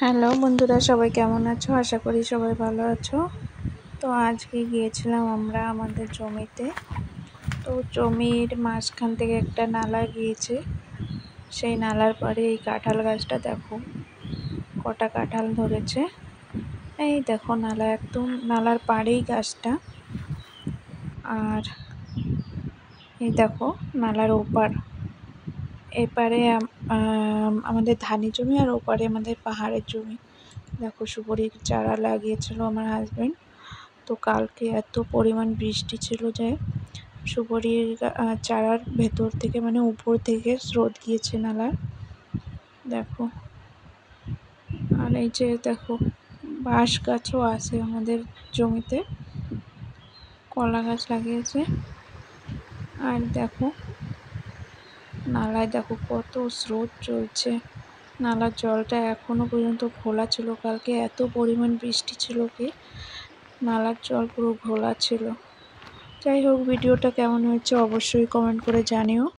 Hello বন্ধুরা, সবাই কেমন আছো? আশা করি সবাই ভালো আছো। তো আজকে গিয়েছিলাম আমরা আমাদের জমিতে। তো জমির মাঝখান থেকে একটা নালা গিয়েছে। সেই নালার পাড়ে এই কাঁঠাল গাছটা দেখো কটা কাঁঠাল ধরেছে। এই দেখো নালা, একদম নালার পাড়েই গাছটা। আর এই দেখো নালার ওপার, এপারে আমাদের ধানি জমি আর ওপারে আমাদের পাহাড়ের জমি। দেখো সুপারির চারা লাগিয়েছিল আমার হাজবেন্ড। তো কালকে এত পরিমাণ বৃষ্টি ছিল যে সুপারির চারার ভেতর থেকে মানে উপর থেকে স্রোত গিয়েছে নালার। দেখো, আর এই যে দেখো বাঁশ গাছও আছে আমাদের জমিতে, কলা গাছ লাগিয়েছে। আর দেখো নালায় দেখো কত স্রোত চলছে। নালার জলটা এখনো পর্যন্ত ঘোলা ছিল, কালকে এত পরিমাণ বৃষ্টি ছিল কি নালার জল পুরো ঘোলা ছিল। যাই হোক, ভিডিওটা কেমন হয়েছে অবশ্যই কমেন্ট করে জানিও।